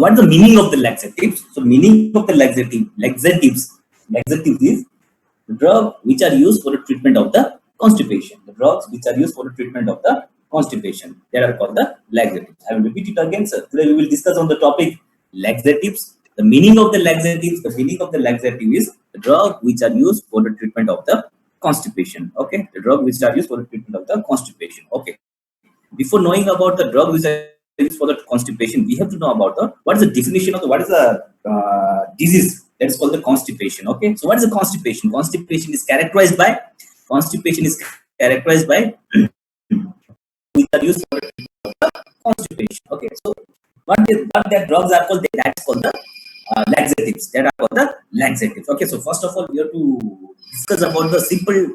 What is the meaning of the laxatives? So meaning of the laxatives is the drug which are used for the treatment of the constipation. The drugs which are used for the treatment of the constipation, they are called the laxatives. I will repeat it again, sir. Today we will discuss on the topic laxatives. The meaning of the laxatives. The meaning of the laxative is the drug which are used for the treatment of the constipation. Okay, the drug which are used for the treatment of the constipation. Okay. Before knowing about the drug which are used for the constipation, we have to know about the what is the definition of the what is the disease that is called the constipation. Okay, so what is the constipation? Constipation is characterized by which are used for the treatment of the constipation. Okay, so what that drugs are called? That's called the laxatives. That are called the laxatives. Okay, so first of all, we have to discuss about the simple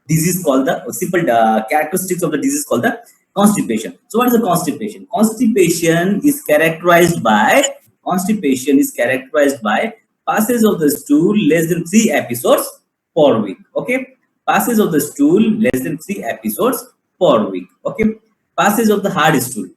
disease called the simple characteristics of the disease called the constipation. So what is the constipation? Constipation is characterized by passage of the stool less than 3 episodes per week. Okay, passage of the stool less than 3 episodes per week. Okay, passage of the hard stool. These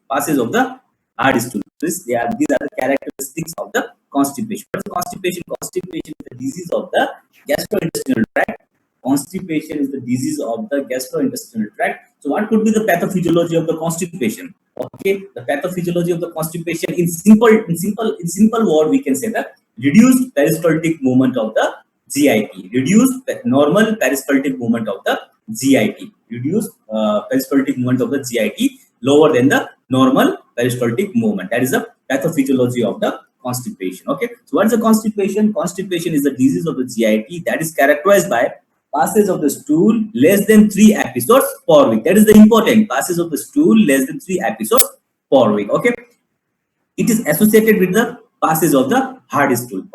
are the characteristics of the constipation. What is constipation? Constipation is the disease of the gastrointestinal tract. Constipation is the disease of the gastrointestinal tract. So what could be the pathophysiology of the constipation? Okay, the pathophysiology of the constipation in simple word we can say that reduced peristaltic movement of the GIT, reduced normal peristaltic movement of the GIT, reduced peristaltic movement of the GIT lower than the normal peristaltic movement. That is the pathophysiology of the constipation. Okay, so what is the constipation? Constipation is the disease of the GIT that is characterized by passage of the stool less than 3 episodes per week. That is the important passage of the stool less than 3 episodes per week. Okay, it is associated with the passage of the hard stool,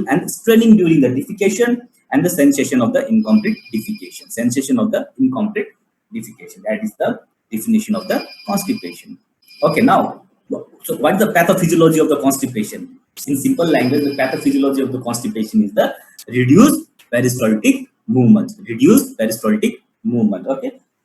and straining during the defecation and the sensation of the incomplete defecation. That is the definition of the constipation. Okay, now, so what is the pathophysiology of the constipation? In simple language, the pathophysiology of the constipation is the reduced peristaltic movement. Okay,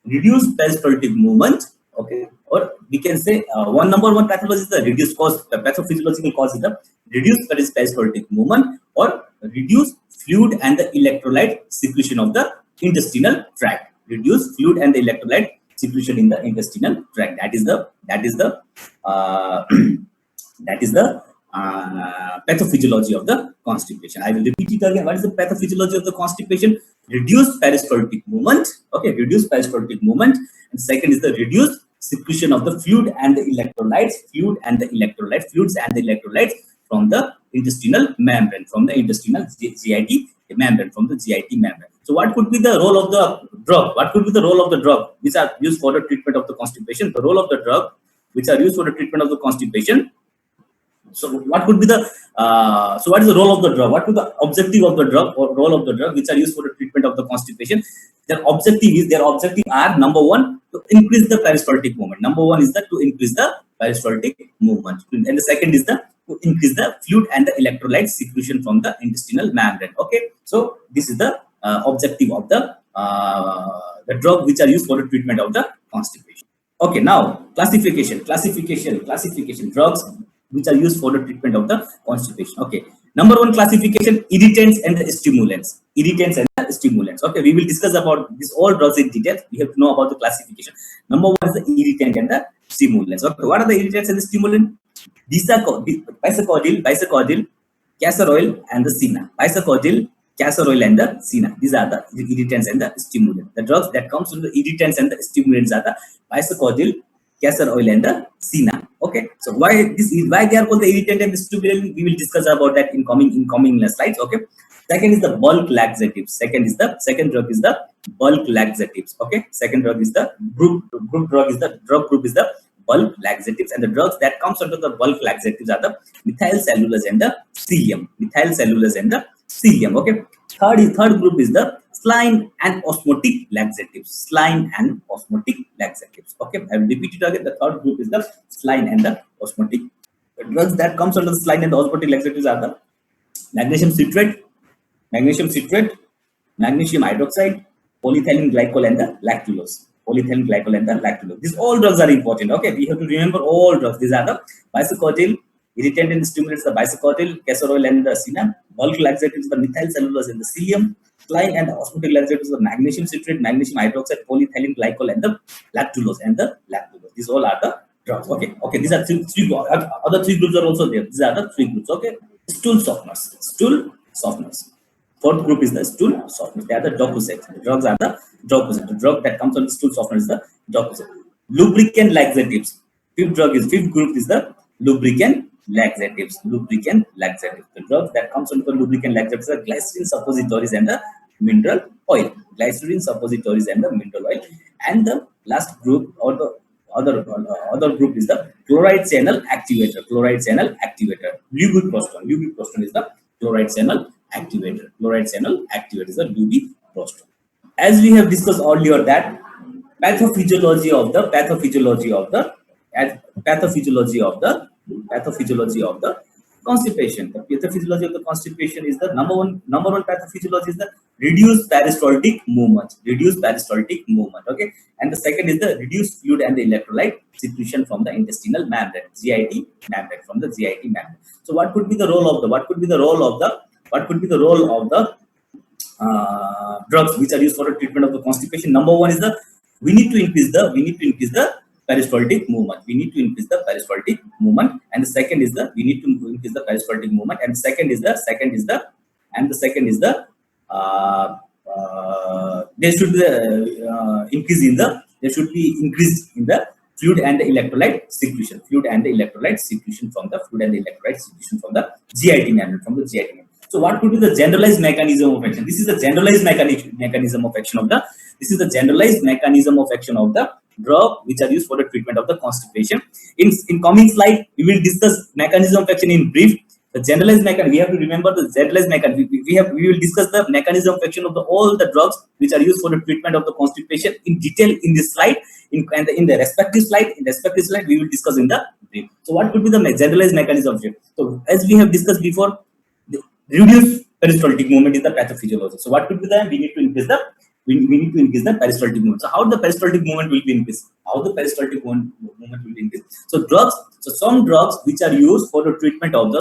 reduced peristaltic movement. Okay, or we can say number one pathology is the reduced cause. The pathophysiological cause is the reduced peristaltic movement or reduced fluid and the electrolyte secretion of the intestinal tract. Reduced fluid and the electrolyte secretion in the intestinal tract. That is the pathophysiology of the constipation. I will repeat it again. What is the pathophysiology of the constipation? Reduced peristaltic movement. Okay, reduced peristaltic movement. And second is the reduced secretion of the fluid and the electrolytes, fluids and the electrolytes from the intestinal membrane, from the intestinal GIT membrane, from the GIT membrane. So what could be the role of the drug? Which are used for the treatment of the constipation? The role of the drug which are used for the treatment of the constipation. So what could be the what is the role of the drug? What is the objective of the drug or role of the drug which are used for the treatment of the constipation? Their objective are number one, to increase the peristaltic movement. To increase the peristaltic movement, and the second is to increase the fluid and the electrolyte secretion from the intestinal membrane. Okay, so this is the objective of the drug which are used for the treatment of the constipation. Okay, now classification. Drugs which are used for the treatment of the constipation. Okay, number one classification: irritants and the stimulants. Okay, we will discuss about this all drugs in detail. We have to know about the classification. Number one is the irritant and the stimulants. Okay, what are the irritants and the stimulants? Bisacodyl, castor oil, and the senna. Bisacodyl, castor oil, and the senna. These are the irritants and the stimulants. The drugs that comes from the irritants and the stimulants are the bisacodyl, castor oil, and the senna. Okay, so why they are called the irritant and the stimulant? We will discuss about that in coming slides. Okay, second is the bulk laxatives. Second drug is the bulk laxatives. Okay, second drug is the drug group is the bulk laxatives, and the drugs that comes under the bulk laxatives are the methyl cellulose and the cilium. Okay, third group is the saline and osmotic laxatives. Okay, I will repeat it again. The third group is the saline and the osmotic. The drugs that comes under the saline and the osmotic laxatives are the magnesium citrate, magnesium hydroxide, polyethylene glycol, and the lactulose. These all drugs are important. Okay, we have to remember all drugs. These are the bisacodyl, Irritant and stimulants the bisacotyl, castor oil and the cinnamon. Bulk laxatives the methyl cellulose and the psyllium. Cline and osmotic laxatives the magnesium citrate, magnesium hydroxide, polyethylene glycol and the lactulose and the lactulose. These all are the drugs. Okay, these are three other three groups are also there. These are the three groups. Okay, stool softeners. Stool softeners. Fourth group is the stool softeners. They are the docusate. The drugs are the docusate. The drug that comes on the stool softener is the docusate. Lubricant laxatives. Fifth group is the lubricant laxatives. Lubricant laxatives. The drugs that comes on the lubricant laxatives are glycerin suppositories and the mineral oil. Glycerin suppositories and the mineral oil. And the last group or the other group is the chloride channel activator. Chloride channel activator. Lubiprostone. Lubiprostone is the chloride channel activator. Chloride channel activator is the lubiprostone. As we have discussed earlier, that pathophysiology of the constipation. The pathophysiology of the constipation is the number one pathophysiology is the reduced peristaltic movement. Reduced peristaltic movement. Okay, and the second is the reduced fluid and the electrolyte secretion from the intestinal membrane. GIT membrane from the GIT membrane. So what could be the role of the drugs which are used for the treatment of the constipation? Number one is the we need to increase the peristaltic movement. We need to increase the peristaltic movement, and the second is the we need to increase the peristaltic movement, and the second is the there should be increase in the fluid and the electrolyte secretion. Fluid and the electrolyte secretion from the GIT membrane So what could be the generalized mechanism of action? This is the generalized mechanism of action of the drug which are used for the treatment of the constipation. In coming slide, we will discuss mechanism of action in brief. The generalized mechanism, we have to remember the generalized mechanism. We will discuss the mechanism of action of all the drugs which are used for the treatment of the constipation in detail in this slide. In the respective slide, we will discuss in the brief. So what could be the generalized mechanism of action? So as we have discussed before, the reduced peristaltic movement is the pathophysiology. So what could be that? We need to increase the peristaltic movement. So how the peristaltic movement will be increased? So some drugs which are used for the treatment of the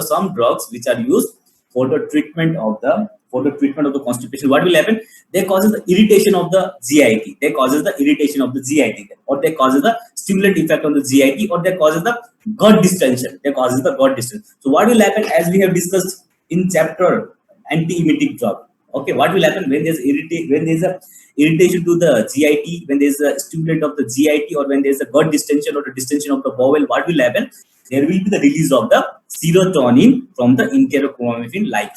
constipation, what will happen? They causes the irritation of the GIT. Or they causes the stimulant effect on the GIT, or they causes the gut distension. So what will happen, as we have discussed in chapter anti-emetic drug? Okay, what will happen when there's irritation to the GIT, when there's a stimulant of the GIT, or when there's a gut distension or the distension of the bowel? What will happen? There will be the release of the serotonin from the enterochromaffin-like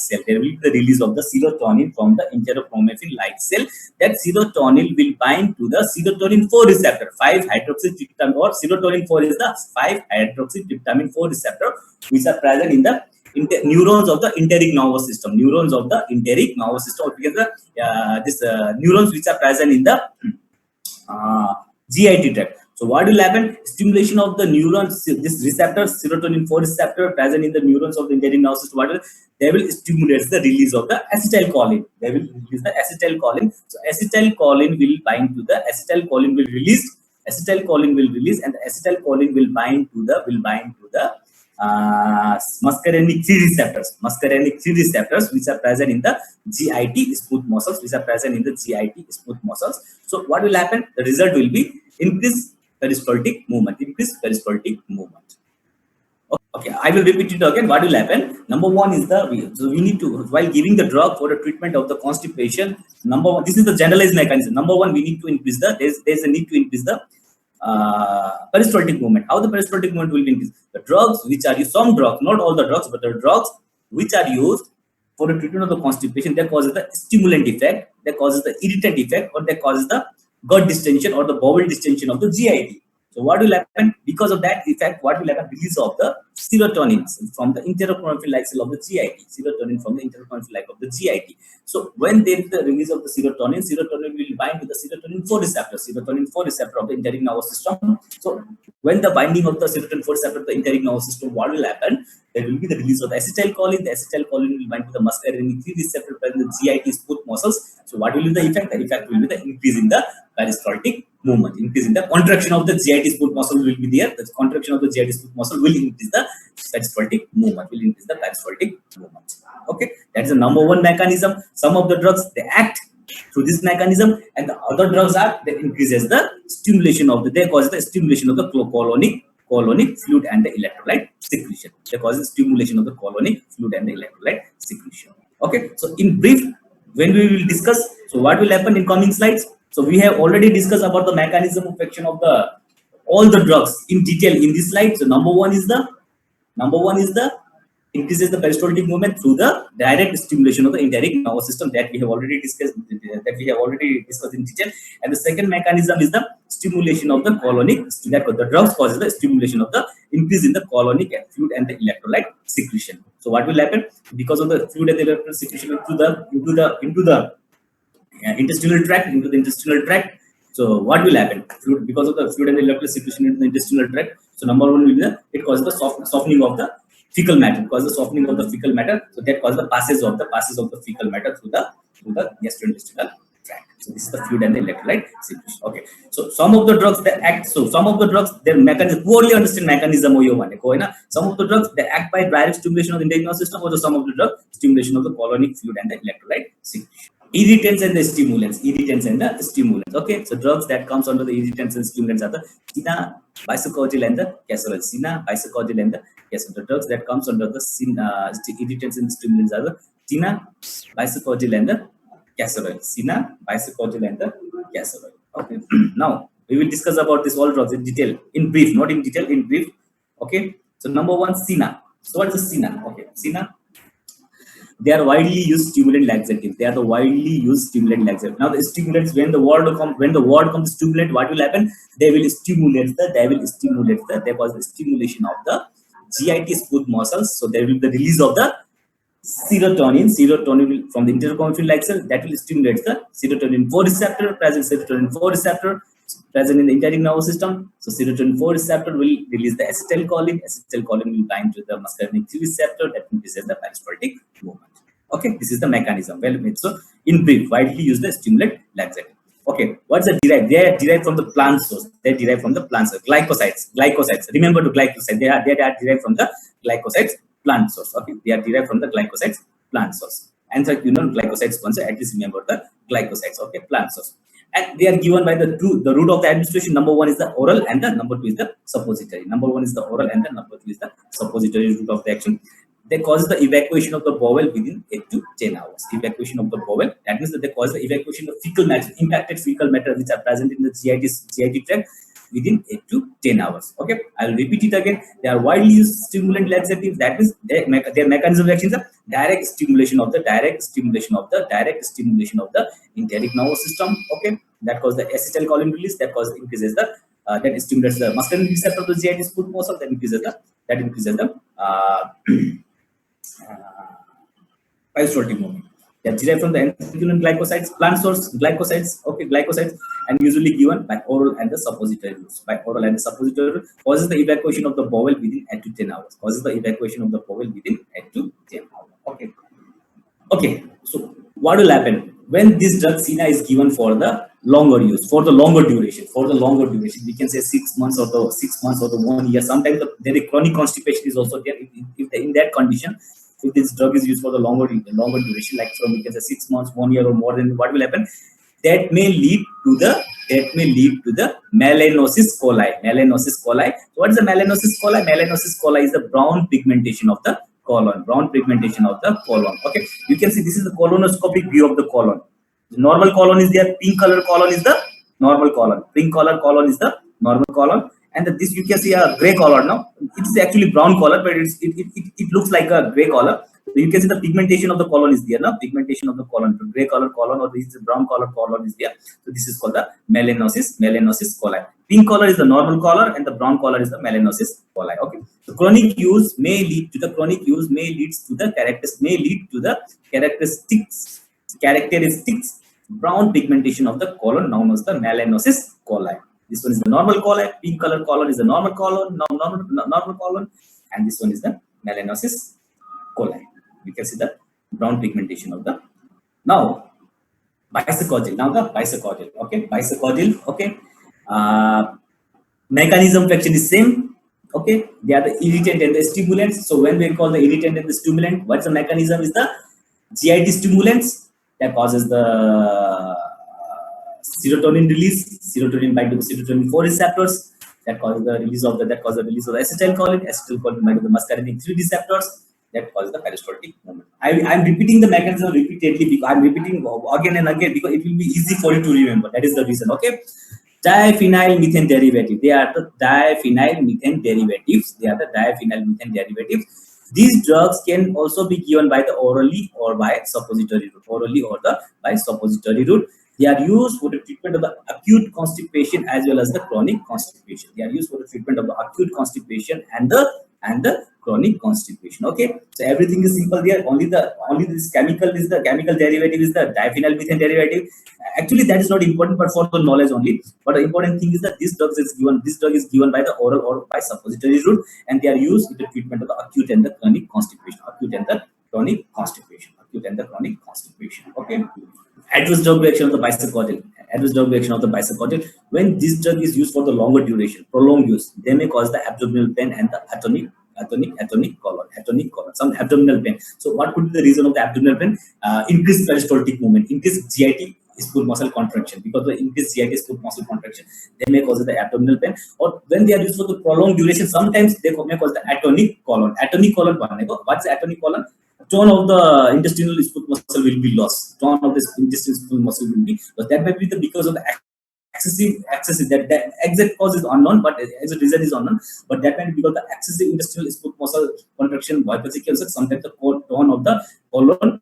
cell. That serotonin will bind to the serotonin 4 receptor, 5-hydroxytryptamine, or serotonin 4 is the 5-hydroxytryptamine 4 receptor, which are present in the neurons of the enteric nervous system. Neurons because neurons which are present in the GIT tract. So what will happen? Stimulation of the neurons, this receptor, serotonin 4 receptor present in the neurons of the enteric nervous system. They will stimulate the release of the acetylcholine. So acetylcholine will bind to the acetylcholine will release, and the acetylcholine will bind to the muscarinic 3 receptors, which are present in the GIT smooth muscles. So what will happen? The result will be increased peristaltic movement. Okay, I will repeat it again. What will happen? Number one is we need to, while giving the drug for the treatment of the constipation, number one, this is the generalized mechanism. Number one, we need to increase there's a need to increase the peristaltic movement. How the peristaltic movement will be increased? The drugs which are used, some drugs, not all the drugs, but the drugs which are used for the treatment of the constipation, that causes the stimulant effect, that causes the irritant effect, or that causes the gut distension or the bowel distension of the GIT. So what will happen? Because of that effect, what will happen? Release of the serotonin from the enterochromaffin-like cell of the GIT. So when there is the release of the serotonin will bind to the serotonin 4 receptor, of the enteric nervous system. So when the binding of the serotonin 4 receptor of the enteric nervous system, what will happen? There will be the release of the acetylcholine. The acetylcholine will bind to the muscarinic 3 receptor present in the GIT smooth muscles. So what will be the effect? The effect will be the increase in the peristaltic movement. Increase in the contraction of the GIT smooth muscle will be there. The contraction of the GIT smooth muscle will increase the peristaltic movement. Will increase the peristaltic movement. Okay, that is the number one mechanism. Some of the drugs they act through this mechanism, and the other drugs are that increases the stimulation of the they cause the stimulation of the colonic fluid and the electrolyte secretion. They cause the stimulation of the colonic fluid and the electrolyte secretion. Okay, so in brief, when we will discuss, so what will happen in coming slides? So we have already discussed about the mechanism of action of the all the drugs in detail in this slide. So number one is the increases the peristaltic movement through the direct stimulation of the enteric nervous system that we have already discussed in detail. And the second mechanism is the stimulation of the colonic, that the drugs causes the stimulation of the increase in the colonic fluid and the electrolyte secretion. So what will happen because of the fluid and the electrolyte secretion into the intestinal tract? So what will happen because of the fluid and the electrolyte secretion into the intestinal tract? So number one will be it causes the softening of the fecal matter, because the softening of the fecal matter, so that causes the passage of the fecal matter through the gastrointestinal tract. So this is the fluid and the electrolyte secretion. Okay, so some of the drugs that act, so some of the drugs their mechanism poorly understand mechanism ho yo bhaneko haina. Some of the drugs they act by direct stimulation of the enteric nervous system, or some of the drug stimulation of the colonic fluid and the electrolyte secretion. Irritants and the stimulants. Okay, so drugs that comes under the irritants and stimulants are the Sina, bisacodyl and the casserole. Sina, bisacodyl and the casserole. The drugs that comes under the irritants and stimulants are the Sina, bisacodyl and the casserole. Sina, bisacodyl and the casserole. Okay, now we will discuss about this all drugs in detail, in brief, not in detail, in brief. Okay, so number one, Sina. So what is the Sina? Okay, Sina. They are widely used stimulant laxatives. They are the widely used stimulant laxatives. Now the stimulants, when the word comes stimulant, what will happen? They cause the stimulation of the GIT smooth muscles. So there will be the release of the serotonin will, from the interconnecting light cell, that will stimulate the serotonin 4 receptor, present in the enteric nervous system. So serotonin 4 receptor will release the acetylcholine. Acetylcholine will bind to the muscarinic 3 receptor that increases the peristaltic movement. Okay, this is the mechanism. Well, so in brief, widely used the stimulant laxative. Okay, what's the derived? They are derived from the plant source. They derive from the plant source. Glycosides. Remember to glycosides. They are derived from the glycosides plant source. Okay, they are derived from the glycosides plant source. And so glycosides sponsor, at least remember the glycosides. Okay, plant source. And they are given by the route of the administration. Number one is the oral, and the number two is the suppository. Number one is the oral, and the number two is the suppository route of the action. They cause the evacuation of the bowel within 8 to 10 hours. Evacuation of the bowel. That means that they cause the evacuation of fecal matter, impacted fecal matter, which are present in the GIT tract within 8 to 10 hours. Okay, I will repeat it again. They are widely used stimulant laxatives. That means their mechanism of action is direct stimulation of the enteric nervous system. Okay, that causes the acetylcholine release. That increases the that stimulates the muscarinic receptor of the GIT smooth muscle. That increases the peristaltic movement. They are derived from the endocrine glycosides, plant source glycosides, and usually given by oral and the suppository routes. By oral and the suppository route causes the evacuation of the bowel within 8 to 10 hours. Okay. So what will happen when this drug Sina is given for the longer use, for the longer duration? We can say 6 months or the 1 year. Sometimes there is chronic constipation is also there. If in that condition, if this drug is used for the longer duration, like from we can say 6 months, 1 year or more, then what will happen? That may lead to the melanosis coli. So what is the melanosis coli? Melanosis coli is the brown pigmentation of the colon. Okay, you can see this is the colonoscopic view of the colon. The normal colon is there. Pink color colon is the normal colon. Pink color colon is the normal colon. And this you can see a gray color now. It's actually brown color, but it looks like a gray color. So you can see the pigmentation of the colon is there now. Pigmentation of the colon, the gray color colon or this brown color colon is there. So this is called the melanosis coli. Pink color is the normal color, and the brown color is the melanosis coli. Okay. So chronic use may lead to the characteristics brown pigmentation of the colon known as the melanosis coli. This one is the normal colon. Pink color colon is the normal colon, and this one is the melanosis coli. We can see the brown pigmentation of the bisacodyl. Okay, bisacodyl. Okay, Mechanism of action is same. Okay, they are the irritant and the stimulants. So when we call the irritant and the stimulant, what's the mechanism? Is the GIT stimulants that causes the serotonin release. Serotonin bind to the serotonin 4 receptors that causes the release of the acetylcholine. Acetylcholine bind to the muscarinic 3 receptors that causes the peristaltic movement. I'm repeating the mechanism repeatedly because I'm repeating again and again because it will be easy for you to remember. That is the reason. Okay. Diphenyl methane derivative. They are the diphenyl methane derivatives. They are the diphenyl methane derivatives. These drugs can also be given by the orally or by suppository route. Orally or the by suppository route. They are used for the treatment of the acute constipation as well as the chronic constipation. They are used for the treatment of the acute constipation and the chronic constipation. Okay, so everything is simple there. Only this chemical is the chemical derivative is the diphenyl methane derivative. Actually, that is not important, but for the knowledge only. But the important thing is that this drug is given by the oral or by suppository route, and they are used in the treatment of the acute and the chronic constipation. Acute and the chronic constipation. Acute and the chronic constipation. Okay. Adverse drug reaction of the bisacodyl. Adverse drug reaction of the bisacodyl. When this drug is used for the longer duration, prolonged use, they may cause the abdominal pain and the atonic colon, some abdominal pain. So, what could be the reason of the abdominal pain? Increased peristaltic movement, increased GIT smooth muscle contraction. Because the increased GIT smooth muscle contraction, they may cause the abdominal pain. Or when they are used for the prolonged duration, sometimes they may cause the atonic colon. Atonic colon, what's the atonic colon? Tone of the intestinal smooth muscle will be lost. Tone of the intestinal smooth muscle will be lost. That might be because of the excessive that exact cause is unknown, but exact reason is unknown. But that might be because the excessive intestinal smooth muscle contraction by vesicle. Sometimes the tone of the colon,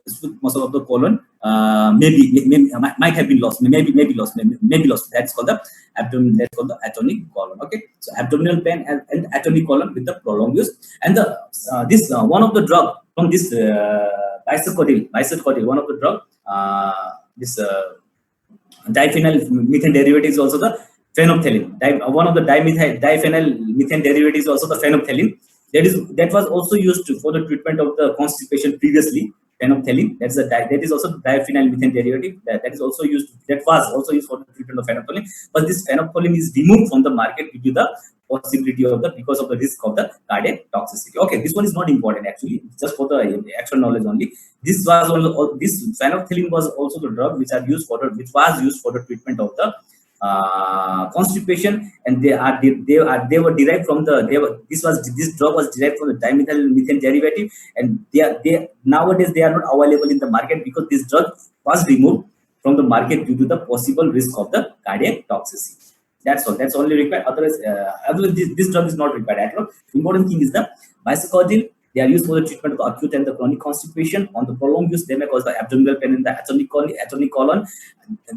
smooth muscle of the colon, might have been lost. Maybe lost. That's called the abdomen. That's called the atonic colon. Okay, so abdominal pain and atonic colon with the prolonged use. And the one of the drug from this bisacodyl, one of the drug, this diphenyl methane derivative is also the phenolphthalein. One of the diphenyl methane derivative is also the phenolphthalein. That was also used for the treatment of the constipation previously. Phenolphthalein. That is also diphenyl methane derivative. That was also used for the treatment of phenolphthalein. But this phenolphthalein is removed from the market due to the possibility of because of the risk of the cardiac toxicity. Okay, this one is not important actually, just for the actual knowledge only. This phenolphthalein was also the drug which was used for the treatment of the constipation, and they were derived from this drug was derived from the dimethyl methane derivative, and they nowadays they are not available in the market because this drug was removed from the market due to the possible risk of the cardiac toxicity. That's all. That's only required. Otherwise, this drug is not required at all. Important thing is the bisacodyl. They are used for the treatment of the acute and the chronic constipation. On the prolonged use, they may cause the abdominal pain in the atonic colon.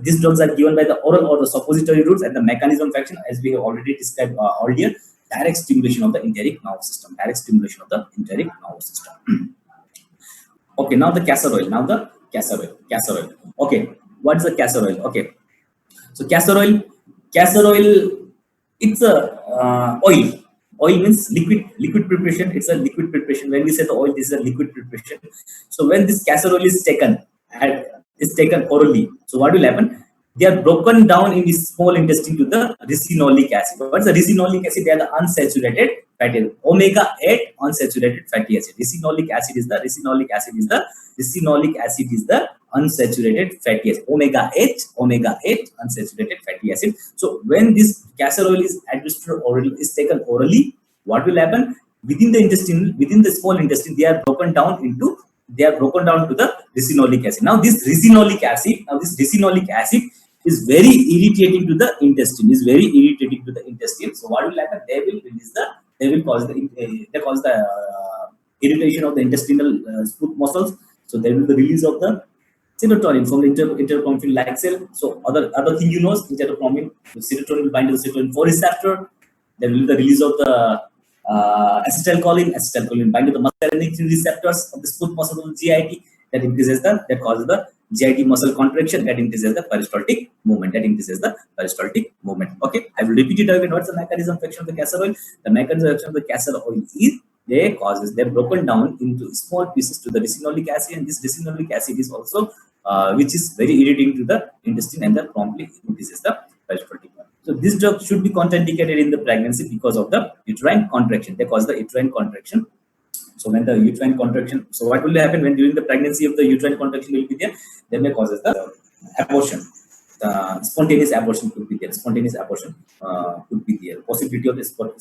These drugs are given by the oral or the suppository routes, and the mechanism of action, as we have already described earlier, direct stimulation of the enteric nervous system. Direct stimulation of the enteric nervous system. Okay, now the castor oil. Castor oil. Okay, what is the castor oil? Okay, so castor oil, it's a oil. Oil means liquid preparation. It's a liquid preparation. When we say the oil, this is a liquid preparation. So when this castor oil is taken orally, so what will happen? They are broken down in the small intestine to the ricinoleic acid. What's the ricinoleic acid? They are the unsaturated fatty acid. Omega-8 unsaturated fatty acid. Ricinoleic acid is the unsaturated fatty acid. Omega-8 unsaturated fatty acid. So when this castor oil is administered orally, is taken orally, what will happen? Within the small intestine, they are broken down to the ricinoleic acid. Now this ricinoleic acid is very irritating to the intestine. So what will happen? They will cause the irritation of the intestinal smooth muscles. So there will be the release of the serotonin from the intercromin-like cell. So other thing you know is intercromin. The serotonin will bind to the serotonin 4 receptor. There will be the release of the acetylcholine bind to the muscarinic receptors of the smooth muscle of the GIT. That causes the GIT muscle contraction. That increases the peristaltic movement. Okay, I will repeat it again. What's the mechanism of action of the castor oil? The mechanism of action of the castor oil is they're broken down into small pieces to the ricinoleic acid, and this ricinoleic acid is also which is very irritating to the intestine, and that promptly increases the peristaltic movement. So this drug should be contraindicated in the pregnancy because of the uterine contraction. They cause the uterine contraction. So when the uterine contraction, so what will happen when during the pregnancy of the uterine contraction will be there, they may causes the abortion. Spontaneous abortion could be there. Spontaneous abortion could be there. Possibility of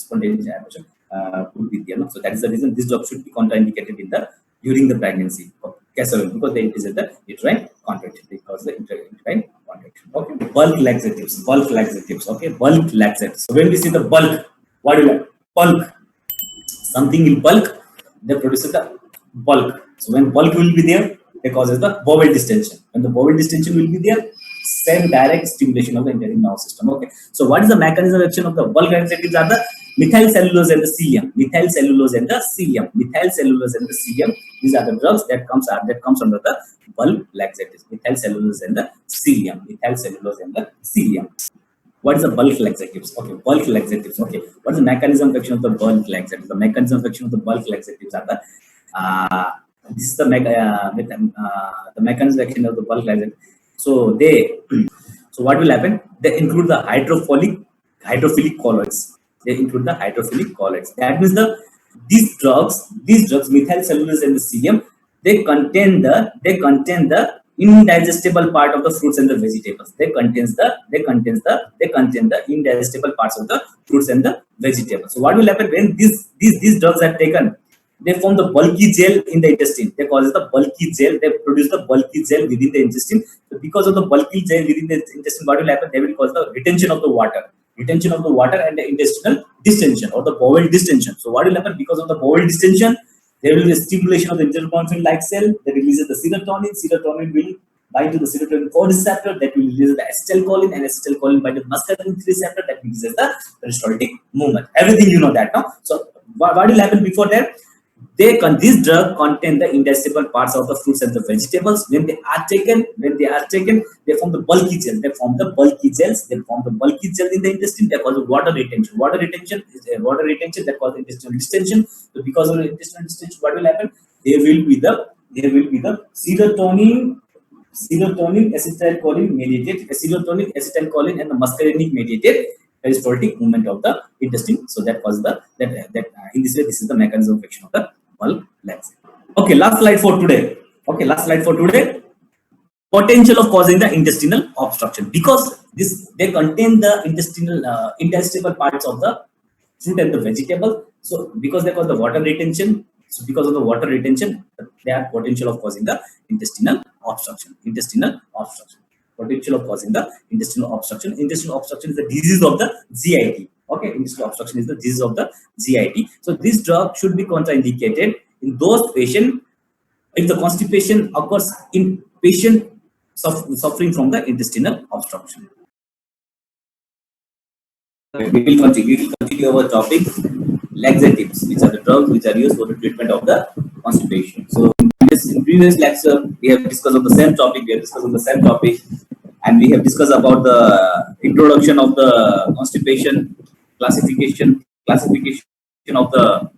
spontaneous abortion could be there. No? So that is the reason this drug should be contraindicated in the during the pregnancy of castor oil, because they increase the uterine contraction, because the uterine contraction. Okay. Bulk laxatives. Bulk laxatives. Okay. Bulk laxatives. So when we see the bulk, what do you like? Bulk. Something in bulk, they produce the bulk. So when bulk will be there, they causes the bowel distension. When the bowel distension will be there, same direct stimulation of the entire nervous system. Okay. So what is the mechanism of action of the bulk laxatives? Are the methyl cellulose and the cilium. Methyl cellulose and the cilium. Methyl cellulose and the cilium. These are the drugs that comes under the bulk laxatives. Methyl cellulose and the cilium. Methyl cellulose and the cilium. What is the bulk laxatives? Okay, bulk laxatives. Okay, what is the mechanism of action of the bulk laxatives? The mechanism of action of the bulk laxatives are the this is the mechanism of action of the bulk laxatives. So so what will happen? They include the hydrophilic colloids. They include the hydrophilic colloids. That means these drugs, methyl cellulose and the cilium, they contain the indigestible part of the fruits and the vegetables. They contain the indigestible parts of the fruits and the vegetables. So what will happen when these drugs are taken? They form the bulky gel in the intestine. They cause the bulky gel. They produce the bulky gel within the intestine. So because of the bulky gel within the intestine, what will happen? They will cause the retention of the water and the intestinal distension or the bowel distension. So what will happen? Because of the bowel distension, there will be a stimulation of the interleukin-like cell that releases the serotonin. Serotonin will bind to the serotonin 4 receptor that will release the acetylcholine, and acetylcholine bind to the muscarinic receptor that releases the peristaltic movement. Everything you know that now. So what will happen before that? This drug contain the indigestible parts of the fruits and the vegetables. When they are taken, they form the bulky gel. They form the bulky gels in the intestine. They cause water retention. Water retention that causes intestinal distension. So because of the intestinal distension, what will happen? There will be the serotonin, acetylcholine mediated, and the muscarinic mediated peristaltic movement of the intestine. So that causes in this way, this is the mechanism of action of the bulk laxative. Okay, last slide for today. Potential of causing the intestinal obstruction, because they contain the indigestible parts of the fruit and the vegetable. So because they cause the water retention, they have potential of causing the intestinal obstruction. Potential of causing the intestinal obstruction. Intestinal obstruction is the disease of the GIT. Okay, intestinal obstruction is the disease of the GIT. So this drug should be contraindicated in those patients if the constipation occurs in patient suffering from the intestinal obstruction. We will continue our topic, laxatives, which are the drugs which are used for the treatment of the constipation. So in previous lecture, we have discussed on the same topic, and we have discussed about the introduction of the constipation, classification of the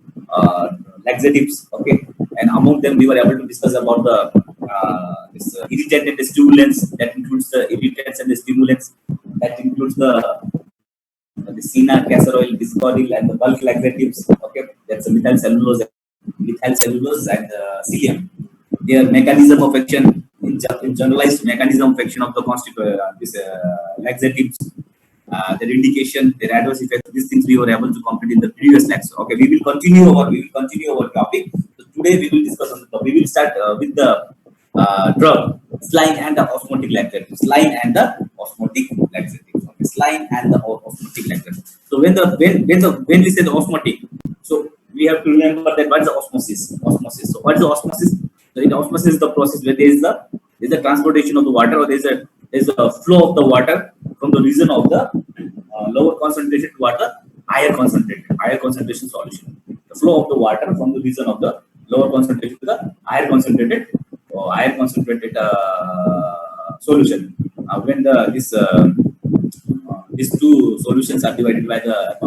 laxatives. Okay, and among them we were able to discuss about the irritant and the stimulants. That includes the irritants and the stimulants. That includes the senna, castor oil, discordyl, and the bulk laxatives. Okay, that's the methyl cellulose and cilium. Their mechanism of action, in generalized mechanism of action of the laxatives, their indication, their adverse effects. These things we were able to complete in the previous lecture. Okay, we will continue our topic. So today we will discuss on the topic. We will start with the drug saline and the osmotic laxatives. Saline and the osmotic laxatives. Okay, saline and the osmotic laxatives. So when we say the osmotic, so we have to remember that what is the osmosis. So what is the osmosis? So in osmosis is the process where there is the transportation of the water, or there is a flow of the water from the region of the lower concentration to water higher concentration solution. The flow of the water from the region of the lower concentration to the higher concentrated solution. When these two solutions are divided by the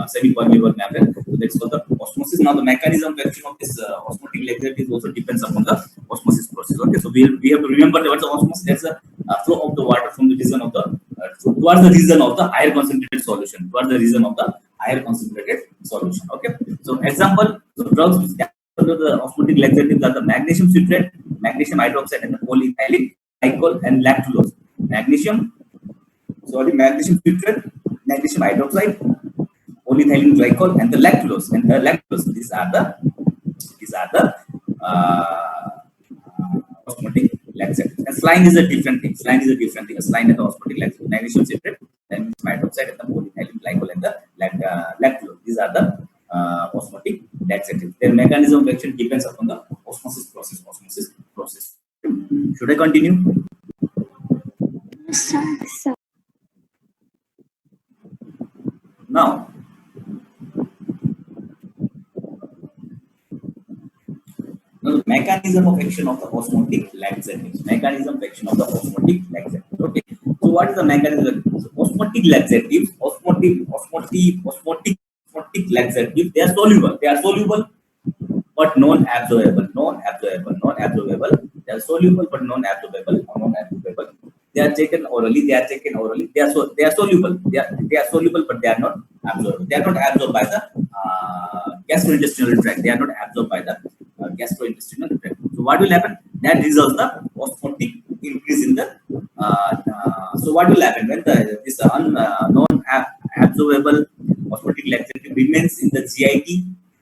semi-permeable membrane, so that's called the osmosis. Now the mechanism of action of this osmotic laxative also depends upon the osmosis process. Okay, so we have to remember that what's the osmosis? That's a flow of the water from the region of the towards the region of the higher concentrated solution. Towards the region of the higher concentrated solution. Okay. So example, so drugs which act under the osmotic laxatives are the magnesium citrate, magnesium hydroxide, and the polyethylene glycol and lactulose. Magnesium citrate, magnesium hydroxide, polyethylene glycol, and the lactulose. And the lactulose, these are the uh, osmotic laxatives. And saline is a different thing. Saline is a different thing. A saline and the osmotic laxative, magnesium citrate, then hydroxide, and the polyethylene glycol, and the lactulose. These are the osmotic laxatives. Their mechanism of action depends upon the osmosis process. Should I continue? Sir. Now, the mechanism of action of the osmotic laxatives. Mechanism of action of the osmotic laxatives. Okay. So, what is the mechanism? So, osmotic laxatives, osmotic laxatives, they are soluble. They are soluble, but non-absorbable. They are soluble, but non-absorbable. They are taken orally. They are soluble. They are soluble, but they are not absorbed. They are not absorbed by the gastrointestinal tract. They are not absorbed by the gastrointestinal tract. So what will happen? That results the osmotic increase in the. So what will happen when this non-absorbable osmotic laxative remains in the GIT?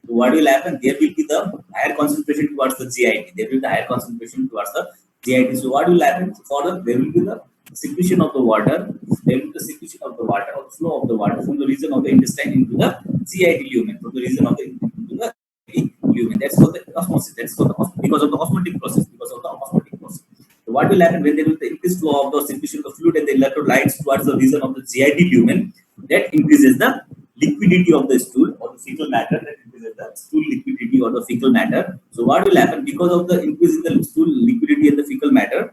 So what will happen? There will be the higher concentration towards the GIT. There will be the higher concentration towards the GIT. So what will happen? There will be the secretion of the water. There will be the secretion of the water or flow of the water from the region of the intestine into the GIT lumen. From the region of the into the lumen. That's for the osmosis. That's for the because of the osmotic process. So what will happen when there will be the increased flow of the secretion of the fluid and the electrolytes towards the region of the GIT lumen? That increases the liquidity of the stool or the fecal matter. That increases the stool liquidity or the fecal matter. So what will happen because of the increase in the stool liquidity and the fecal matter?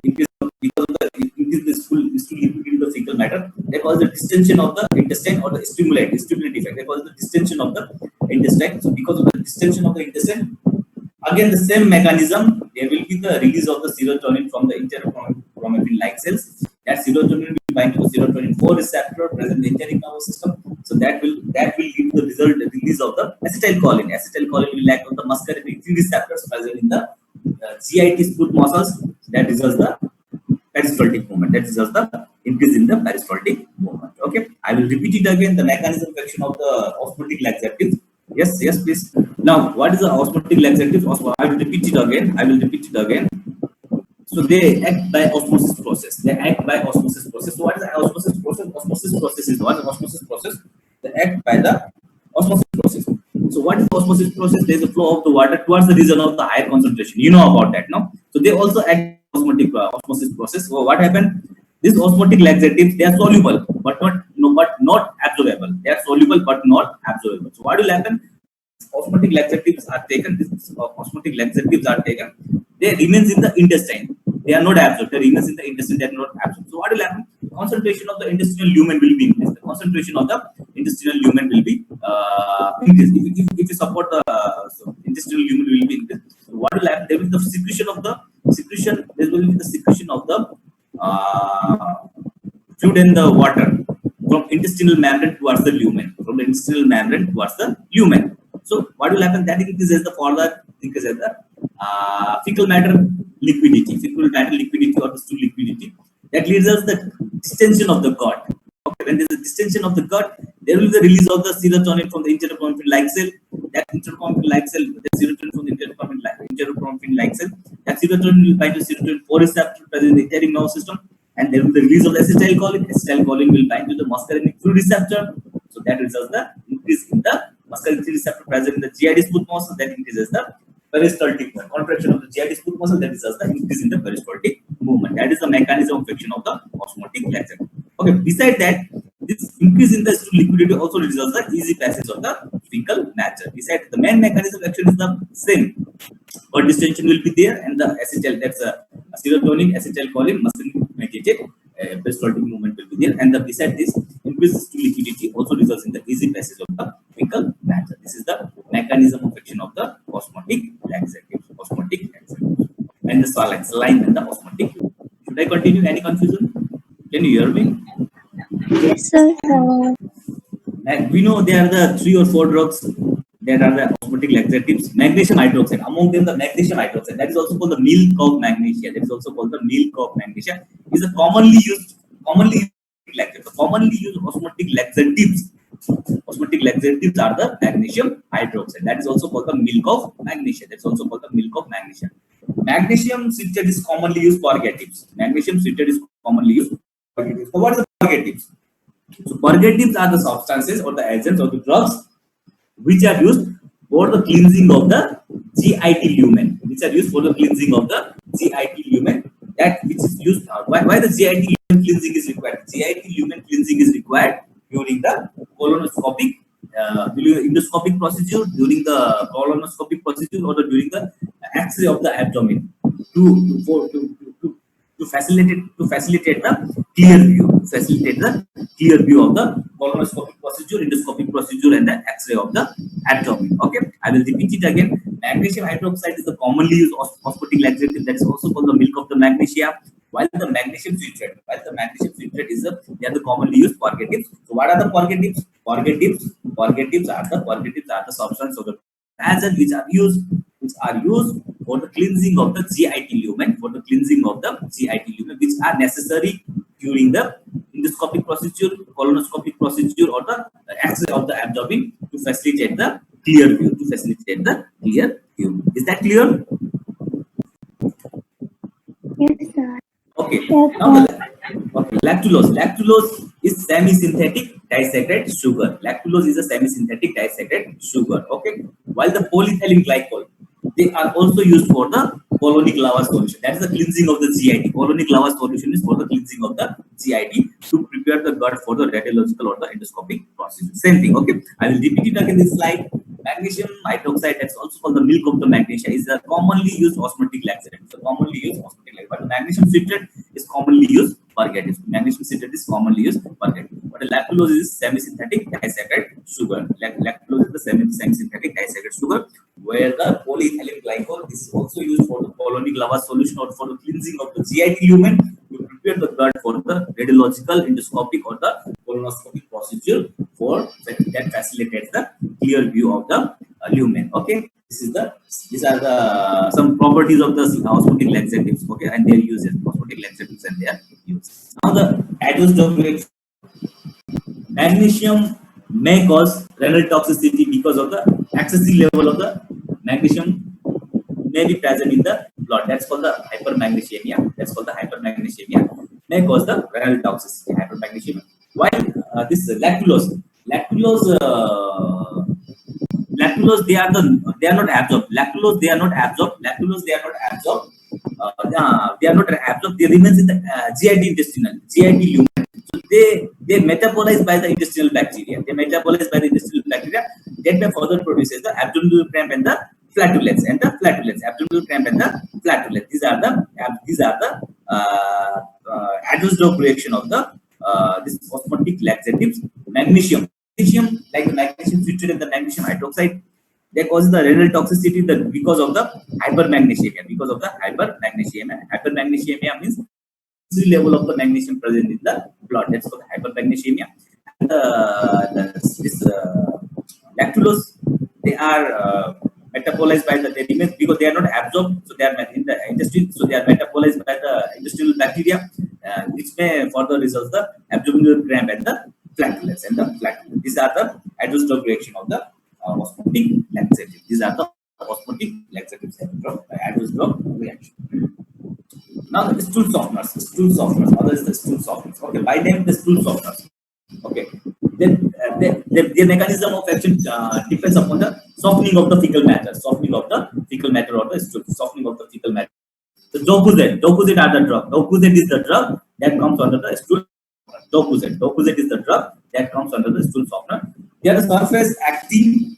Because of the increase in the stool liquidity in the fecal matter, that causes the distension of the intestine or the stimulant effect. That causes the distension of the intestine. So because of the distension of the intestine, again the same mechanism, there will be the release of the serotonin from the enterochromatin-like cells. That serotonin will bind to the serotonin 4 receptor present in the enteric nervous system. So that will give the release of the acetylcholine. Acetylcholine will act on the muscarinic 3 receptors present in the GIT smooth muscles. That results the peristaltic movement. That results the increase in the peristaltic movement. Okay, I will repeat it again. The mechanism of action of the osmotic laxatives. Yes, please. Now, what is the osmotic laxative? I will repeat it again. So they act by osmosis process. So what is the osmosis process? Osmosis process is what? Osmosis process. They act by the osmosis process. So what is the osmosis process? There is a flow of the water towards the region of the higher concentration. You know about that, no? So they also act osmosis process. So what happened? These osmotic laxatives, they are soluble but not absorbable. They are soluble but not absorbable. So what will happen? Osmotic laxatives are taken. They remains in the intestine. They are not absorbed. They remains in the intestine. They are not absorbed. So what will happen? Concentration of the intestinal lumen will be increased. The concentration of the intestinal lumen will be increased. If you support the intestinal lumen will be increased. So what will happen? There will be the secretion of the fluid in the water from intestinal membrane towards the lumen. So what will happen? That increases the fecal matter liquidity or the stool liquidity. That leads us the distension of the gut. Okay, when there is a distension of the gut, there will be the release of the serotonin from the enterochromatin-like cell. That enterochromatin-like cell, the serotonin from the enterochromatin-like cell, that serotonin will bind to serotonin 4 receptor present in the enteric nervous system, and there will be the release of the acetylcholine. Acetylcholine will bind to the muscarinic 3 receptor. So that results the increase in the muscarinic 3 receptor present in the GID smooth muscle. That increases the peristaltic movement. Contraction of the GID smooth muscle, that results the increase in the peristaltic movement. That is the mechanism of action of the osmotic laxative. Okay, besides that, this increase in the stool liquidity also results the easy passage of the fecal matter. Besides, the main mechanism of action is the same, but distension will be there, and the that's a serotonin, acetylcholine, muscarinic mediated peristaltic movement will be there, and beside this, increased stool liquidity also results in the easy passage of the fecal matter. This is the mechanism of action of the osmotic laxative. And the saline and the osmotic. Should I continue? Any confusion? Can you hear me? Yes, sir. Like we know there are the 3 or 4 drugs that are the osmotic laxatives. Magnesium hydroxide, among them the magnesium hydroxide, that is also called the milk of magnesia. That is also called the milk of magnesia. Is a commonly used laxative. The commonly used osmotic laxatives. Osmotic laxatives are the magnesium hydroxide. That is also called the milk of magnesia. That's also called the milk of magnesia. Magnesium citrate is commonly used purgatives. Magnesium citrate is commonly used purgatives. So what is the purgatives? So purgatives are the substances or the agents or the drugs which are used for the cleansing of the GIT lumen, which are used for the cleansing of the GIT lumen. That which is used. Why the GIT lumen cleansing is required? GIT lumen cleansing is required during the colonoscopic, during the endoscopic procedure, during the colonoscopic procedure, or during the X-ray of the abdomen to facilitate the clear view, of the colonoscopic procedure, endoscopic procedure, and the X-ray of the abdomen. Okay, I will repeat it again. Magnesium hydroxide is the commonly used osmotic laxative. That is also called the milk of the magnesia. While the magnesium citrate, they are the commonly used purgatives. So what are the purgatives? Purgatives are the substance of the agent which are used for the cleansing of the GIT lumen, which are necessary during the endoscopic procedure, colonoscopic procedure, or the X-ray of the abdomen to facilitate the clear view. Is that clear? Yes, sir. Okay. Yes, Now sir. lactulose. Lactulose is semi-synthetic disaccharide sugar. Lactulose is a semi-synthetic disaccharide sugar. Okay. While the polyethylene glycol, they are also used for the colonic lava solution. That is the cleansing of the GIT. Colonic lava solution is for the cleansing of the GIT to prepare the gut for the radiological or the endoscopic procedure. Same thing. Okay. I will repeat it again this slide. Magnesium hydroxide, that's also called the milk of the magnesia, is a commonly used osmotic laxative. But the magnesium citrate is commonly used purgative. But the lactulose is semi-synthetic disaccharide sugar. Lactulose is the semi-synthetic disaccharide sugar, where the polyethylene glycol is also used for the colonic lava solution or for the cleansing of the GIT lumen to prepare the gut for the radiological, endoscopic, or the colonoscopic procedure for that facilitates the clear view of the lumen. Okay, these are the some properties of the osmotic laxatives. Okay, and their uses, osmotic laxatives and their use. Now the adverse dose magnesium may cause renal toxicity because of the excessive level of the magnesium may be present in the blood. That's called the hypermagnesemia. May cause the renal toxicity, hypermagnesemia. While this lactulose, they are not absorbed. They are not absorbed. They are not absorbed. They remains in the GIT lumen. So they metabolize by the intestinal bacteria. That may further produces the abdominal cramp and the flatulence. Abdominal cramp and the flatulence. These are the adverse drug reaction of the this osmotic laxatives. Magnesium, like the magnesium citrate and the magnesium hydroxide, they cause the renal toxicity because of the hypermagnesemia. Hypermagnesemia means the level of the magnesium present in the blood. That's called hypermagnesemia. And lactulose, they are metabolized by the because they are not absorbed, so they are in the intestine, so they are metabolized by the intestinal bacteria, which may further result the abdominal cramp and the flatulence. These are the adverse drug reaction of the osmotic laxative. These are the osmotic laxatives adverse drug reaction. Now the stool softeners. Other is the stool softeners. Okay, by name the stool softeners. Okay, then the mechanism of action depends upon the softening of the fecal matter, or the stool, softening of the fecal matter. The Docuzet are the drug. Docuzet is the drug that comes under the stool. Docuzet is the drug that comes under the stool softener. They are the surface acting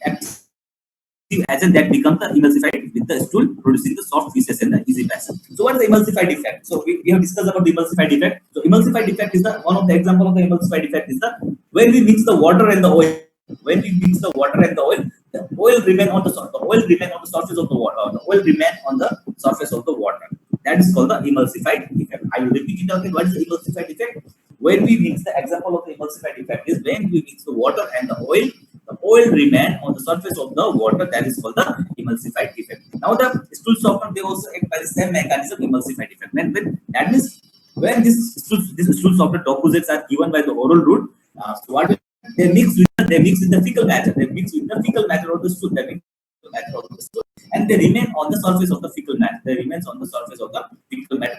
agent that becomes the emulsified with the stool, producing the soft feces and the easy passage. So what is the emulsified effect? So we have discussed about the emulsified effect. So emulsified effect is the one of the example of the emulsified effect is the when we mix the water and the oil. The oil remain on the surface of the water. That is called the emulsified effect. I will repeat it again. What is the emulsified effect? when we mix, the example of the emulsified effect is when we mix the water and the oil remain on the surface of the water. That is called the emulsified effect. Now the stool softener, they also act by the same mechanism, emulsified effect. When that means when this stool softener deposits are given by the oral route, so what they mix with the fecal matter. They mix with the fecal matter of the stool. They mix with the matter of the stool, and they remain on the surface of the fecal matter. They remain on the surface of the fecal matter.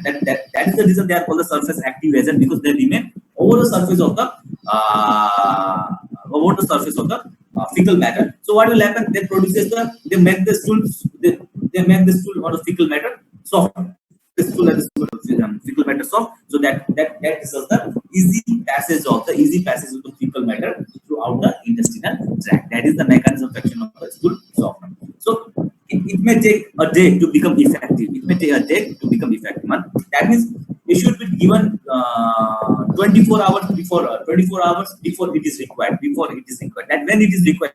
That is the reason they are called the surface active agent, because they remain over the surface of the fecal matter. So what will happen? They make the stool they make the stool or the fecal matter soft. The stool and the fecal matter soft, so that is the easy passage of the fecal matter throughout the intestinal tract. That is the mechanism of action of the stool softener. So it may take a day to become effective. It may take a day to become effective. That means it should be given 24 hours before it is required. That when it is required,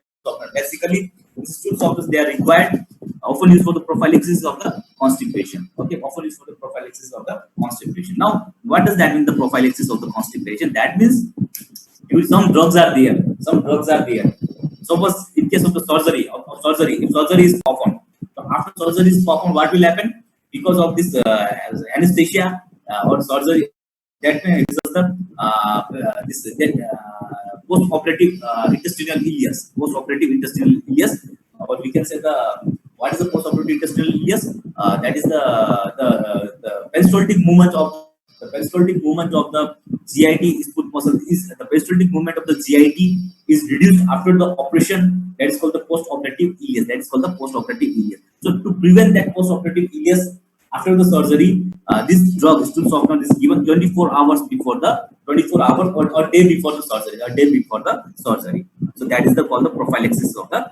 basically these stool softeners, they are required, often used for the prophylaxis of the constipation. Okay, often used for the prophylaxis of the constipation. Now, what does that mean, the prophylaxis of the constipation? That means some drugs are there. Suppose in case of the surgery, if surgery is performed, so after surgery is performed, what will happen? Because of this anesthesia or surgery, that may result the post-operative intestinal ileus. Or we can say what is the post-operative intestinal ileus? That is the peristaltic movement of the GIT is put muscle. Is the peristaltic movement of the GIT is reduced after the operation. That is called the post-operative ileus. So to prevent that post-operative ileus after the surgery, this drug stool softener is given 24 hours or a day before the surgery. So that is called the prophylaxis of the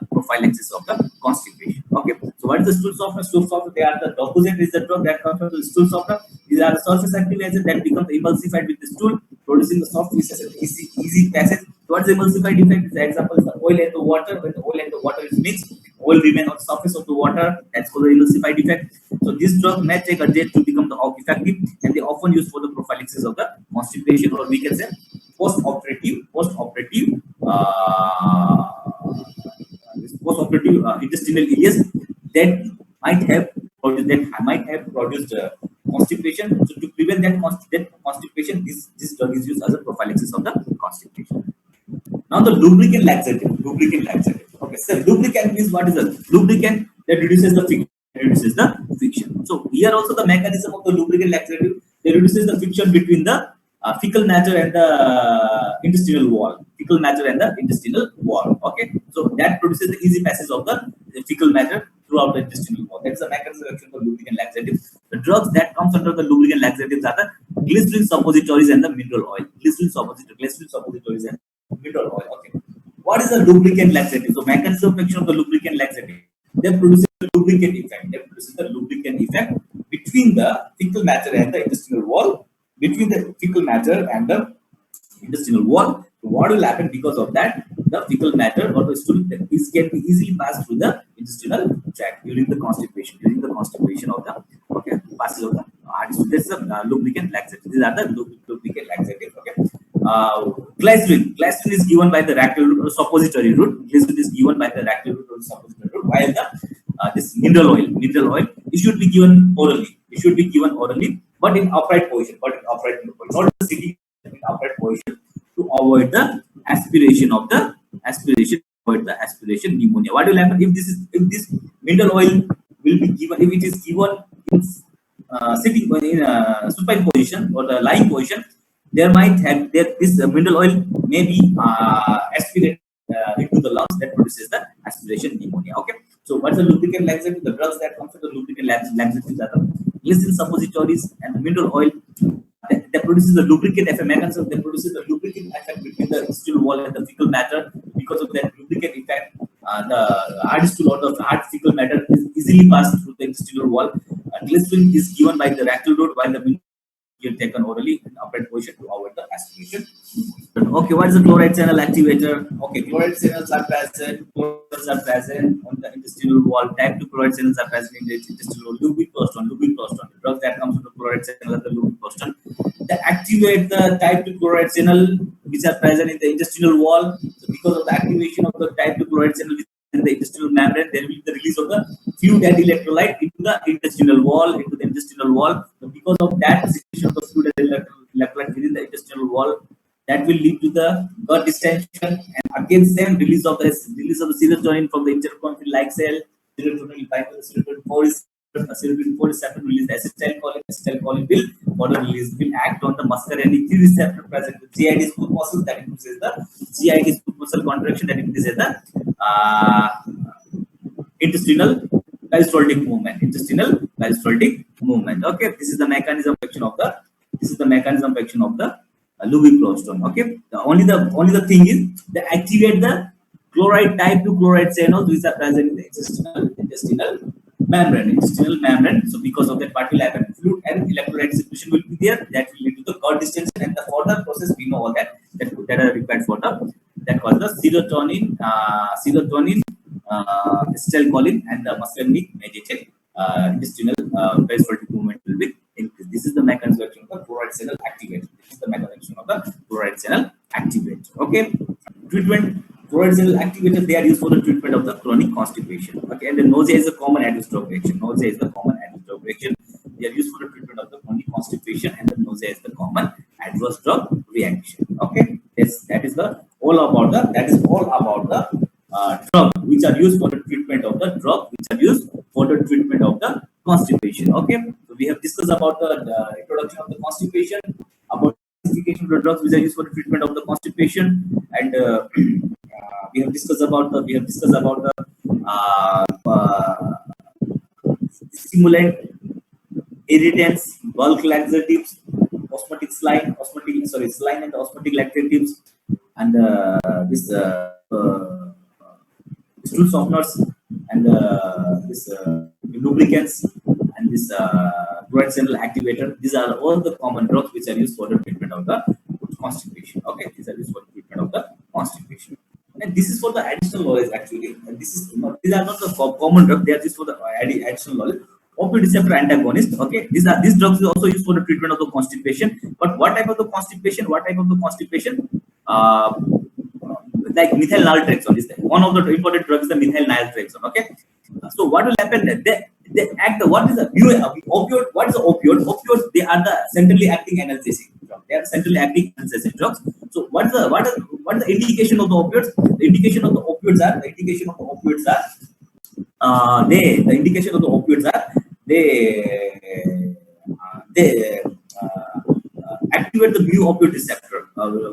constipation. Okay. So what is the stool softener? Stool softener, they are the opposite is the drug that comes from the stool softener. These are the surface active agents that become emulsified with the stool, producing the soft viscous easy passage. So what is the emulsified effect? The example is the oil and the water. When the oil and the water is mixed, oil remain on the surface of the water. That's called the emulsified effect. So this drug may take a day to become effective, and they often used for the prophylaxis of the constipation, or we can say post-operative intestinal ileus that might have produced constipation. So to prevent that constipation, this drug is used as a prophylaxis of the constipation. Now the lubricant laxative. Okay, so lubricant means what is a lubricant? That reduces the friction. So here also the mechanism of the lubricant laxative, they reduces the friction between the fecal matter and the intestinal wall. Okay, so that produces the easy passage of the fecal matter throughout the intestinal wall. That's the mechanism of action of lubricant laxative. The drugs that comes under the lubricant laxatives are the glycerin suppositories and the mineral oil. Glycerin suppositories and mineral oil. Okay. What is the lubricant laxative? So mechanism of action of the lubricant laxative, they produce a lubricant effect. Between the fecal matter and the intestinal wall. So what will happen because of that? The fecal matter or the stool can be easily passed through the intestinal tract during the constipation of the passage of the artery. This is a lubricant laxative. These are the lubricant laxatives. Okay. Glycerin is given by the rectal route or suppository route. Glycerin is given by the rectal route or suppository route, while this mineral oil, it should be given orally. But in upright position. Not sitting in upright position, to avoid the aspiration pneumonia. What will happen if this mineral oil will be given? If it is given in sitting in a supine position or the lying position, this mineral oil may be aspirated into the lungs, that produces the aspiration pneumonia. Okay. So what's the lubricant laxative? The drugs that come from the lubricant laxatives are the glycerin suppositories and the mineral oil. That produces the lubricant effect mechanism. That produces the lubricant effect between the intestinal wall and the fecal matter. Because of that lubricant effect, the hard stool or the hard fecal matter is easily passed through the intestinal wall. Glycerin is given by the rectal route, while the taken orally in upright position to avoid the aspiration. Okay, what is the chloride channel activator? Okay, chloride channels are present on the intestinal wall. Type 2 chloride channels are present in the intestinal wall. Lubiprostone. The drugs that comes from the chloride channel are the lubiprostone. they activate the type 2 chloride channel which are present in the intestinal wall. So because of the activation of the type 2 chloride channel in the intestinal membrane, there will be the release of the fluid and electrolyte into the intestinal wall, So because of that secretion of the fluid and electrolyte within the intestinal wall, that will lead to the gut distension, and again same release of the serotonin from the interconnected like cell. Serotonin will bind to the serotonin 4 receptor release the acetylcholine. Acetylcholine will further release, will act on the muscarinic 3 receptor present with GID smooth muscles, that increases the GID smooth muscle contraction, that increases the intestinal peristaltic movement. Okay, this is the mechanism action of the lubiprostone. Okay, only the thing is they activate the chloride type 2 chloride channels which are present in the intestinal membrane. So because of that, what will happen? Fluid and electrolyte secretion will be there. That will lead to the gut distension, and the further process we know all that are required for that was the serotonin, acetylcholine, and the muscarinic mediated intestinal peristaltic movement will be increased. This is the mechanism of action of the chloride channel activate. Okay, treatment. Chloride channel activators, they are used for the treatment of the chronic constipation. Okay, and the nausea is a common adverse drug reaction. They are used for the treatment of the chronic constipation, and the nausea is the common adverse drug reaction. Okay, that is all about the drug which are used for the treatment of the constipation. Okay, so we have discussed about the introduction of the constipation, about classification of the drugs which are used for the treatment of the constipation, and we have discussed about the stimulant, irritants, bulk laxatives, saline and osmotic laxatives, and stool softeners, and lubricants, and this chloride channel activator. These are all the common drugs which are used for the treatment of the constipation. Okay, these are used for the treatment of the constipation. And this is for the additional knowledge actually. And these are not the common drugs. They are just for the additional knowledge. Opioid receptor antagonist. Okay, these drugs are also used for the treatment of the constipation. But what type of the constipation? Like methyl naltrexone is one of the important drugs. The methyl naltrexone. Okay, so what will happen? They act. What is the opioid? What is the opioid? Opioids, they are the centrally acting analgesic drugs. They are centrally acting analgesic drugs. So what is the indication of the opioids? The indication of the opioids are activate the mu opioid receptor.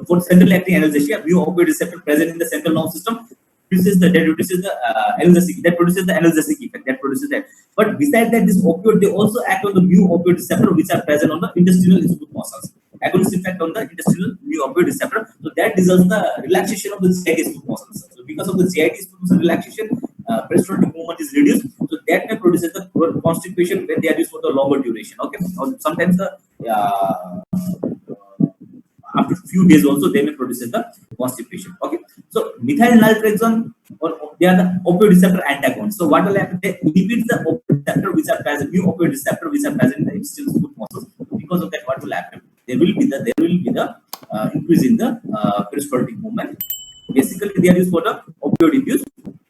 For centrally acting analgesia, mu opioid receptor present in the central nervous system produces the analgesic effect. But besides that, this opioid, they also act on the mu opioid receptor which are present on the intestinal smooth muscles. Agonist effect on the intestinal mu opioid receptor. So that results the relaxation of the GID smooth muscles. So because of the GID smooth muscle relaxation, peristaltic movement is reduced. So that may produces the constipation when they are used for the longer duration. Okay, or sometimes the after few days also they may produce the constipation. Okay, so methyl naltrexone, or they are the opioid receptor antagonists. So what will happen? They inhibit the opioid receptor which are present, mu opioid receptor which are present in the intestinal smooth muscles. Because of that, what will happen? There will be the increase in the peristaltic movement. Basically, they are used for the opioid-induced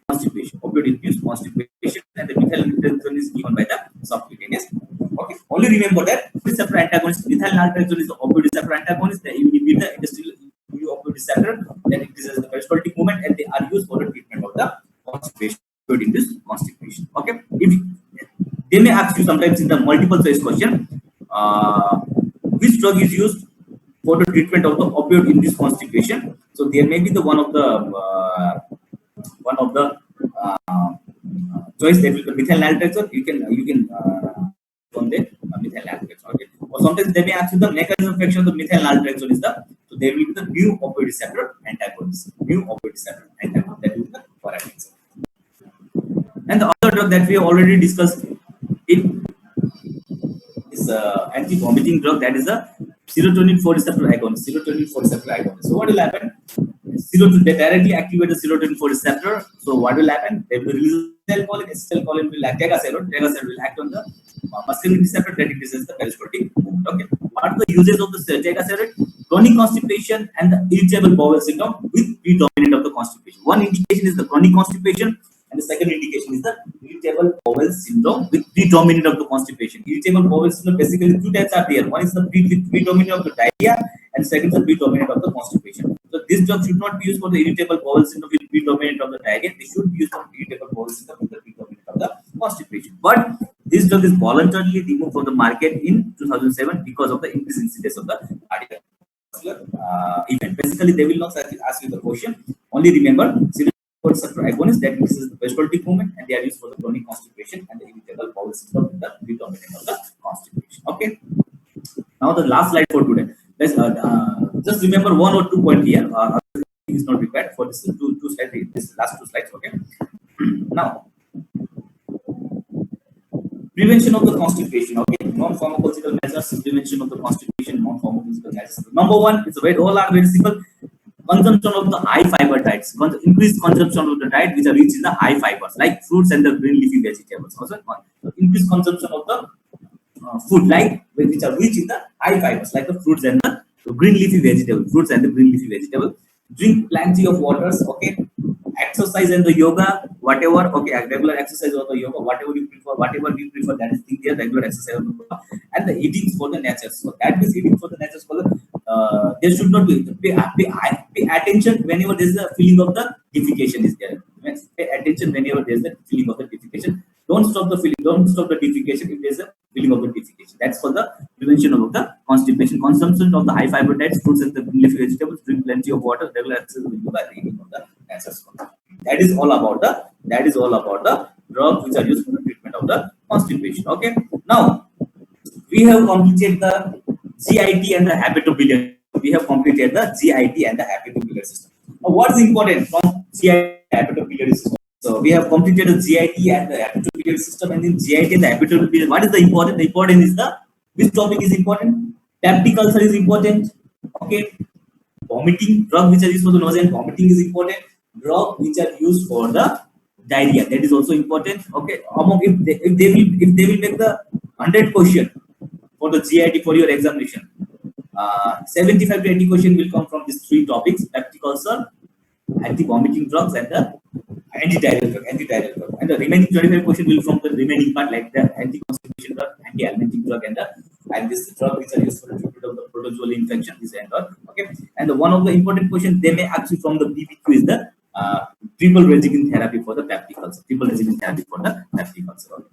constipation. And the methyl naltrexone is given by the subcutaneous. Okay, only remember that receptor antagonist, methyl naltrexone is the opioid receptor antagonist. They inhibit the intestinal mu opioid receptor, that increases the peristaltic movement, and they are used for the treatment of the constipation, opioid-induced constipation. Okay, if they may ask you sometimes in the multiple choice question, which drug is used for the treatment of the opioid-induced constipation? So there may be the one of the choice that will be methyl naltrexone. You can on the methyl naltrexone. Okay. Or sometimes they may ask you the mechanism of action of the methyl naltrexone is so there will be the mu opioid receptor antagonist. That will be the correct answer. And the other drug that we have already discussed, it is anti-vomiting drug, that is the serotonin 4 receptor agonist. So what will happen? They directly activate the serotonin 4 receptor. So what will happen? They will release acetylcholine tegaserol will act on the muscarinic receptor, that increases the peristaltic movement. Okay. What the uses of the take a steroid? Chronic constipation and the irritable bowel syndrome with predominant of the constipation. One indication is the chronic constipation, and the second indication is the irritable bowel syndrome with predominant of the constipation. Irritable bowel syndrome, basically two types are there. One is the predominant of the diarrhea, and second is the predominant of the constipation. So this drug should not be used for the irritable bowel syndrome with predominant of the diarrhea. They should be used for irritable bowel syndrome with the predominant of the constipation. But this drug is voluntarily removed from the market in 2007 because of the increased incidence of the cardiovascular event. Basically, they will not ask you the question. Only remember, receptor agonist that increases the peristaltic movement, and they are used for the chronic constipation and the irritable bowel syndrome with the predominant of the constipation. Okay. Now the last slide for today. Let's just remember one or 2 points here. Is not required for this two slides. This last 2 slides. Okay. Now, prevention of the constipation. Okay, non-pharmacological measures. Prevention of the constipation. Non-pharmacological measures. Number one, it's all are very simple. Consumption of the high fiber diets. Increased consumption of the diet which are rich in the high fibers, like fruits and the green leafy vegetables. Also, increased consumption of the food like which are rich in the high fibers, like the fruits and the green leafy vegetables. Fruits and the green leafy vegetables. Drink plenty of waters. Okay. Exercise and the yoga, whatever. Okay, regular exercise or the yoga, whatever you prefer, whatever we prefer, that is the regular exercise or the yoga. And the eating for the nature. So that means eating for the nature. For the there should not be pay attention whenever there is a feeling of the defecation is there. Pay attention whenever there is a feeling of the defecation. Don't stop the feeling. Don't stop the defecation if there is a feeling of the defecation. That's for the prevention of the constipation. Consumption of the high fiber diets, fruits and the leafy vegetables. Drink plenty of water. Regular exercise with yoga. Eating of the natural. That is all about the drugs which are used for the treatment of the constipation. Okay. Now we have completed the GIT and the habitobiliary. We have completed the GIT and the habitobiliary system. Now, what's important from GIT and habitobiliary system? So we have completed the GIT and the habitobiliary system, and in GIT and the habitobiliary, what is the important? The important is the which topic is important? Peptic ulcer is important. Okay. Vomiting, drug which are used for the nausea and vomiting is important. Drug which are used for the diarrhea, that is also important. Okay. If they will make the 100 question for the GIT for your examination, 75 to 80 question will come from these 3 topics: peptic ulcer, anti-vomiting drugs, and the anti-diarrheal drug. And the remaining 25 question will from the remaining part, like the anti-constipation drug, anti-alimenting drug, and this drug which are used for the treatment of the protozoal infection. This and all. Okay. And one of the important questions they may ask you from the PPQ is the triple regimen therapy for the peptic ulcer. Triple regimen therapy for the peptic ulcer.